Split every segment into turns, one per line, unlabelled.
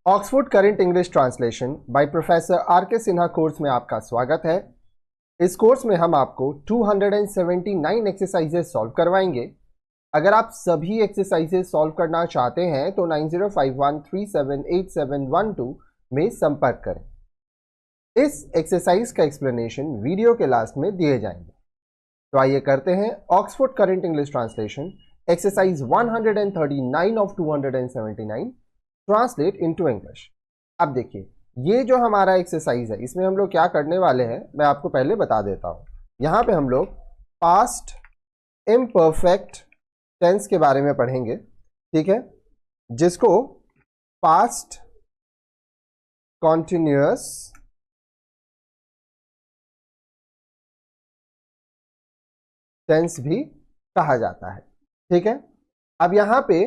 Oxford current English translation by professor are के Sinha course में आपका स्वागत है। इस कोर्स में हम आपको 279 एक्सरसाइजेस सॉल्व करवाएंगे। अगर आप सभी एक्सरसाइजेस सॉल्व करना चाहते हैं तो 9051378712 में संपर्क करें। इस एक्सरसाइज का एक्सप्लेनेशन वीडियो के लास्ट में दिए जाएंगे। तो आइए करते हैं Oxford current English translation exercise 139 of 279 translate into English. अब देखिए, ये जो हमारा एक्सरसाइज है इसमें हम लोग क्या करने वाले हैं मैं आपको पहले बता देता हूं। यहां पे हम लोग पास्ट इम्परफेक्ट टेंस के बारे में पढ़ेंगे, ठीक है, जिसको पास्ट कॉन्टिन्यूअस टेंस भी कहा जाता है, ठीक है। अब यहां पे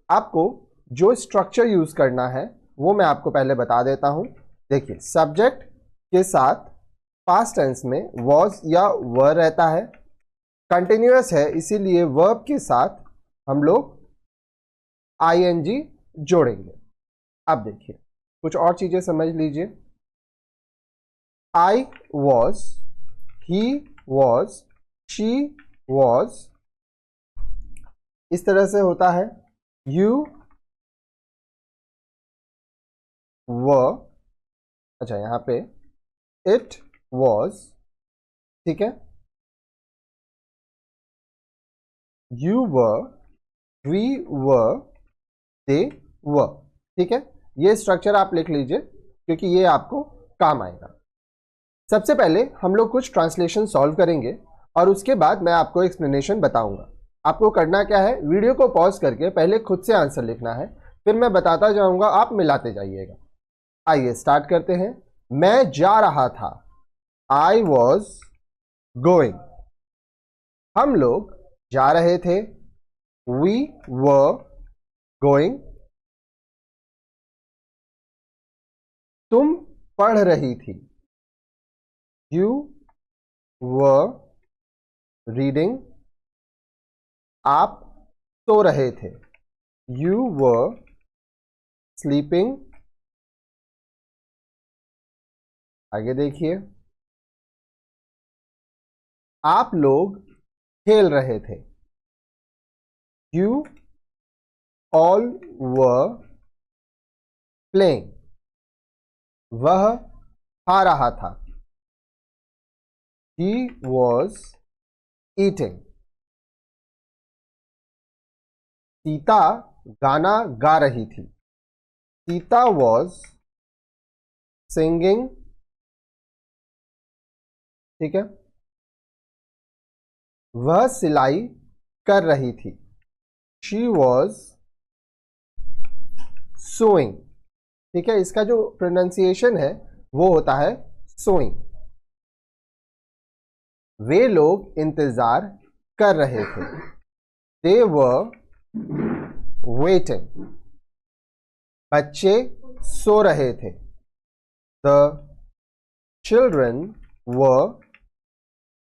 आपको जो स्ट्रक्चर यूज करना है वो मैं आपको पहले बता देता हूं। देखिए, सब्जेक्ट के साथ पास्ट टेंस में वॉज या वर रहता है, कंटिन्यूअस है इसीलिए वर्ब के साथ हम लोग आईएनजी जोड़ेंगे। अब देखिए, कुछ और चीजें समझ लीजिए। I was, he was, she was, इस तरह से होता है। यू वर, अच्छा यहां पे इट वॉज, ठीक है, यू वर, वी वर, दे वर, ठीक है। ये स्ट्रक्चर आप लिख लीजिए क्योंकि ये आपको काम आएगा। सबसे पहले हम लोग कुछ ट्रांसलेशन सॉल्व करेंगे और उसके बाद मैं आपको एक्सप्लेनेशन बताऊंगा। आपको करना क्या है, वीडियो को पॉज करके पहले खुद से आंसर लिखना है, फिर मैं बताता जाऊंगा, आप मिलाते जाइएगा। आइए स्टार्ट करते हैं। मैं जा रहा था, आई वॉज गोइंग। हम लोग जा रहे थे, वी वर गोइंग। तुम पढ़ रही थी, यू वर रीडिंग। आप सो रहे थे, यू वर स्लीपिंग। आगे देखिए, आप लोग खेल रहे थे, यू ऑल वर प्लेइंग। वह खा रहा था, he was eating. सीता गाना गा रही थी, सीता was singing, ठीक है। वह सिलाई कर रही थी, she was sewing, ठीक है। इसका जो प्रोनाउंसिएशन है वो होता है sewing। वे लोग इंतजार कर रहे थे, they were waiting। बच्चे सो रहे थे, the children were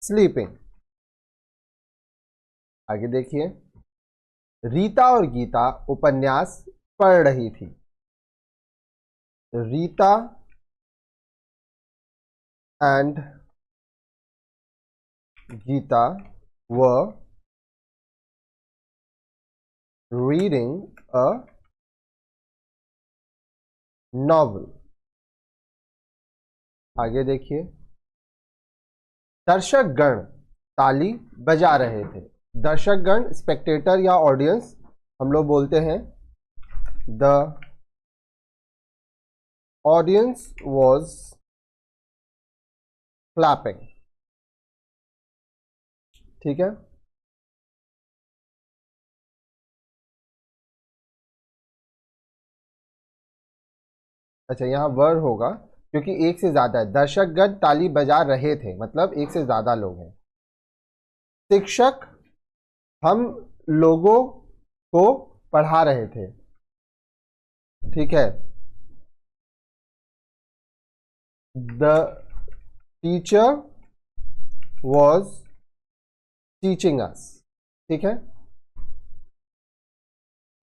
sleeping। आगे देखिए, रीता और गीता उपन्यास पढ़ रही थी, Rita and Gita were reading a novel। आगे देखिए, दर्शकगण ताली बजा रहे थे, दर्शकगण स्पेक्टेटर या ऑडियंस हम लोग बोलते हैं। द ऑडियंस वॉज क्लैपिंग, ठीक है। अच्छा, यहां वर होगा क्योंकि एक से ज्यादा है। दर्शकगण ताली बजा रहे थे मतलब एक से ज्यादा लोग हैं। शिक्षक हम लोगों को पढ़ा रहे थे, ठीक है। The teacher was teaching us, ठीक है।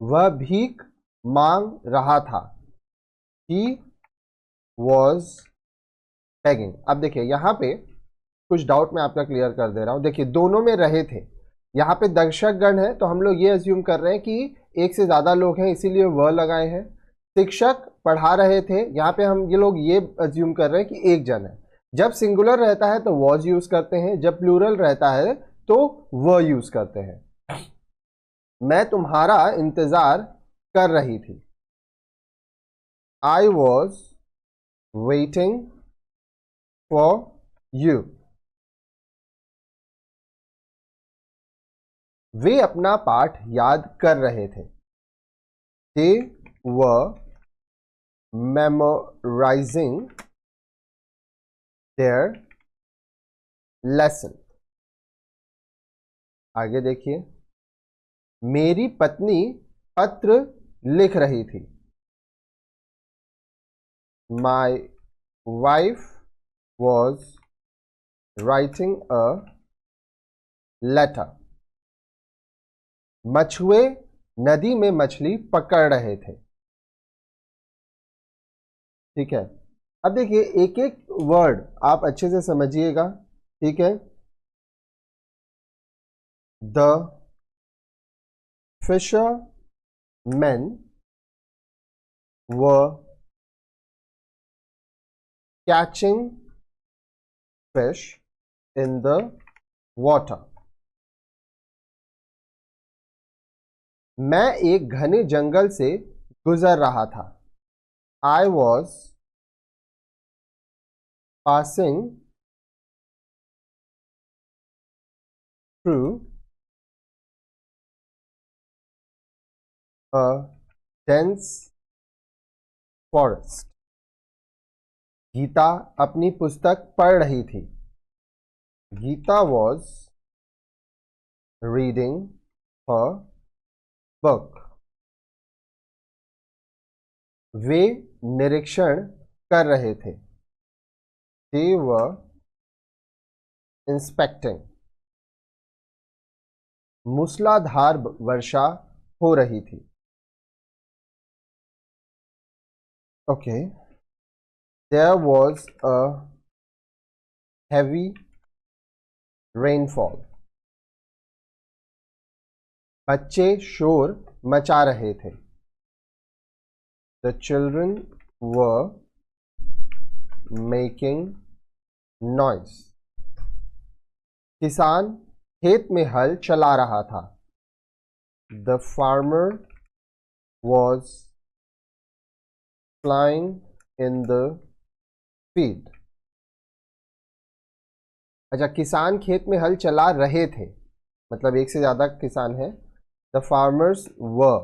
वह भीख मांग रहा था, ही वॉज बेगिंग। अब देखिए यहां पे कुछ डाउट मैं आपका क्लियर कर दे रहा हूं। देखिए दोनों में रहे थे, यहाँ पे दर्शक गण है तो हम लोग ये अज्यूम कर रहे हैं कि एक से ज्यादा लोग हैं, इसीलिए वह लगाए हैं। शिक्षक पढ़ा रहे थे, यहाँ पे हम ये लोग ये अज्यूम कर रहे हैं कि एक जन है। जब सिंगुलर रहता है तो वॉज यूज करते हैं, जब प्लूरल रहता है तो वह यूज करते हैं। मैं तुम्हारा इंतजार कर रही थी, I was waiting for you. वे अपना पाठ याद कर रहे थे, दे वर memorizing their lesson। आगे देखिए, मेरी पत्नी पत्र लिख रही थी, my wife was writing a letter। मछुए नदी में मछली पकड़ रहे थे। ठीक है, अब देखिए एक एक वर्ड आप अच्छे से समझिएगा। ठीक है, the fishermen were catching fish in the water। मैं एक घने जंगल से गुजर रहा था, I was passing through a dense forest। Gita अपनी पुस्तक पढ़ रही थी, Gita was reading her book। वे निरीक्षण कर रहे थे, they were inspecting। मूसलाधार वर्षा हो रही थी। Okay, there was a heavy rainfall। बच्चे शोर मचा रहे थे, the children were making noise। किसान खेत में हल चला रहा था, the farmer was flying in the field। अच्छा, किसान खेत में हल चला रहे थे, मतलब एक से ज्यादा किसान है। द फार्मर्स वर,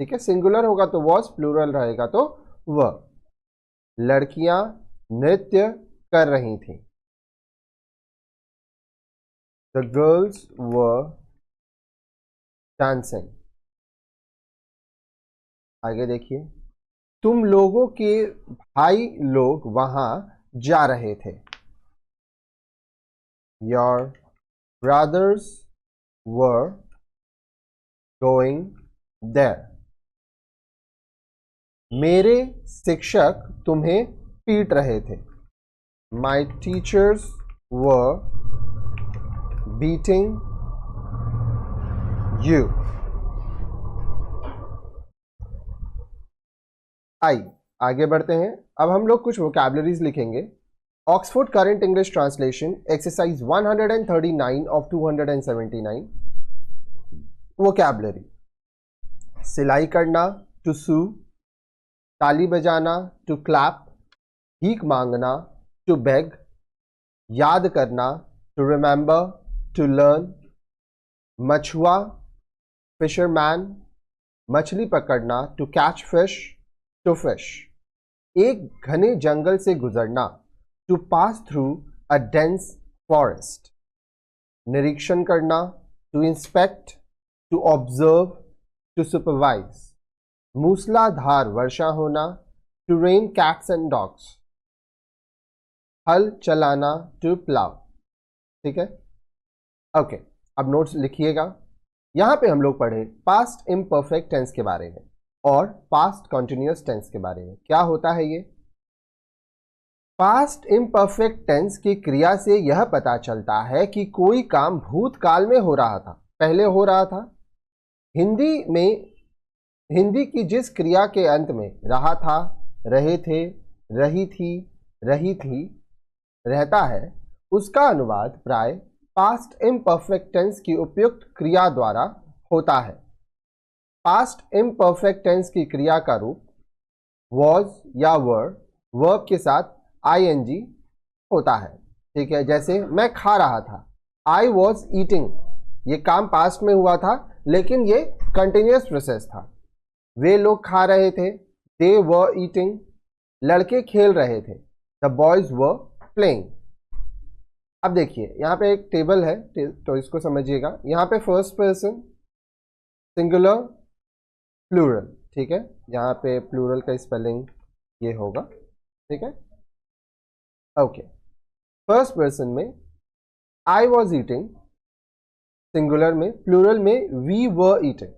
ठीक है, सिंगुलर होगा तो वॉज, प्लूरल रहेगा तो व। लड़कियां नृत्य कर रही थी, द गर्ल्स वर डांसिंग। आगे देखिए, तुम लोगों के भाई लोग वहां जा रहे थे, your brothers were going there. मेरे शिक्षक तुम्हें पीट रहे थे, my teachers were beating you. आगे बढ़ते हैं। अब हम लोग कुछ वोकैबुलरीज लिखेंगे। Oxford current English translation exercise 139 of 279। Vocabulary, सिलाई करना टू सू, ताली बजाना टू क्लैप, भीख मांगना टू बेग, याद करना टू रिमेंबर, टू लर्न, मछुआ फिशरमैन, मछली पकड़ना to catch fish, to fish, एक घने जंगल से गुजरना to pass through a dense forest, निरीक्षण करना to inspect, to observe, to supervise, मूसलाधार वर्षा होना to rain cats and dogs, हल चलाना टू प्लाव। ठीक है, ओके, अब नोट्स लिखिएगा। यहां पे हम लोग पढ़े पास्ट इम्परफेक्ट टेंस के बारे में। और पास्ट कॉन्टिन्यूअस टेंस के बारे में। क्या होता है ये? पास्ट इम्परफेक्ट टेंस की क्रिया से यह पता चलता है कि कोई काम भूतकाल में हो रहा था, पहले हो रहा था। हिंदी की जिस क्रिया के अंत में रहा था, रहे थे, रही थी, रही थी, रहता है, उसका अनुवाद प्राय पास्ट इम्परफेक्ट टेंस की उपयुक्त क्रिया द्वारा होता है। पास्ट इम्परफेक्ट टेंस की क्रिया का रूप वॉज या वर, वर्ब के साथ ing होता है। ठीक है, जैसे मैं खा रहा था, आई वॉज ईटिंग, ये काम पास्ट में हुआ था लेकिन ये कंटिन्यूअस प्रोसेस था। वे लोग खा रहे थे, दे वर ईटिंग, लड़के खेल रहे थे, द बॉयज वर प्लेइंग। अब देखिए यहाँ पे एक टेबल है तो इसको समझिएगा। यहाँ पे फर्स्ट पर्सन सिंगुलर प्लूरल, ठीक है, यहाँ पे प्लूरल का स्पेलिंग ये होगा, ठीक है। ओके, फर्स्ट पर्सन में आई वॉज ईटिंग, सिंगुलर में, प्लूरल में we were eating.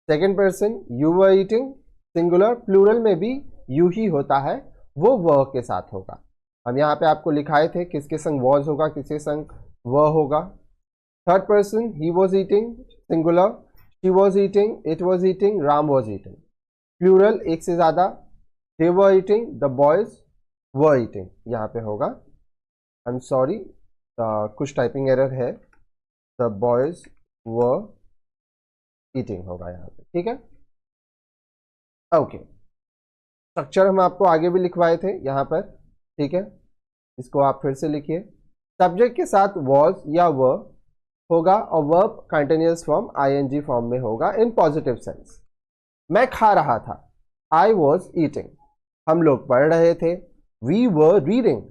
Second person you were eating, singular, plural में भी यू ही होता है, वो वर के साथ होगा। हम यहाँ पे आपको लिखाए थे किसके संग वॉज होगा, किसके संग वर होगा। Third person he was eating, singular, she was eating, it was eating, Ram was eating. Plural एक से ज्यादा, they were eating, the boys were eating, यहाँ पे होगा। आई एम सॉरी, कुछ टाइपिंग एरर है, द बॉयज वर ईटिंग होगा यहाँ पे, ठीक है। ओके, स्ट्रक्चर हम आपको आगे भी लिखवाए थे यहाँ पर, ठीक है, इसको आप फिर से लिखिए। सब्जेक्ट के साथ वॉज या वर होगा और verb continuous form ing form में होगा इन पॉजिटिव सेंस। मैं खा रहा था, आई वॉज ईटिंग, हम लोग पढ़ रहे थे, वी वर रीडिंग,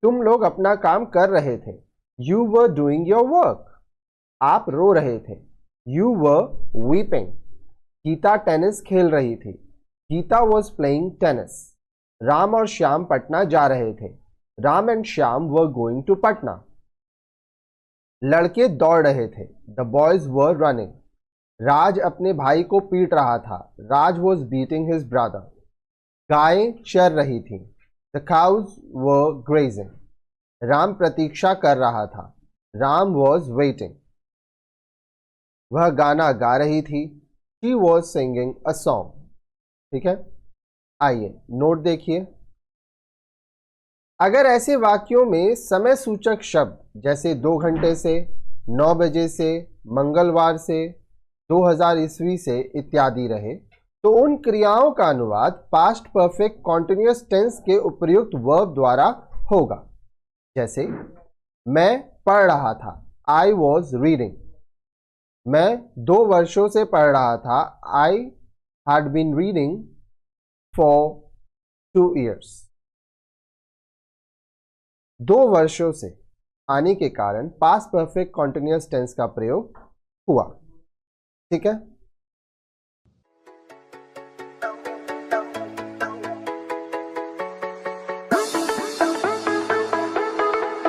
तुम लोग अपना काम कर रहे थे, you were doing your work, आप रो रहे थे, you were weeping, Geeta tennis खेल रही थी, Geeta was playing tennis, Ram और श्याम पटना जा रहे थे, Ram and Shyam were going to Patna, लड़के दौड़ रहे थे, the boys were running, Raj अपने भाई को पीट रहा था, Raj was beating his brother, गायें चर रही थी, the cows were grazing, Ram प्रतीक्षा कर रहा था, राम वॉज वेटिंग, वह गाना गा रही थी, she was singing a song. ठीक है, आइए नोट देखिए। अगर ऐसे वाक्यों में समय सूचक शब्द जैसे 2 घंटे से, 9 बजे से, मंगलवार से, 2000 ईस्वी से इत्यादि रहे तो उन क्रियाओं का अनुवाद पास्ट परफेक्ट कॉन्टिन्यूअस टेंस के उपयुक्त वर्ब द्वारा होगा। जैसे मैं पढ़ रहा था, आई वॉज रीडिंग, मैं 2 वर्षों से पढ़ रहा था, I had been reading for 2 years। 2 वर्षों से आने के कारण पास्ट परफेक्ट कॉन्टिन्यूअस टेंस का प्रयोग हुआ। ठीक है,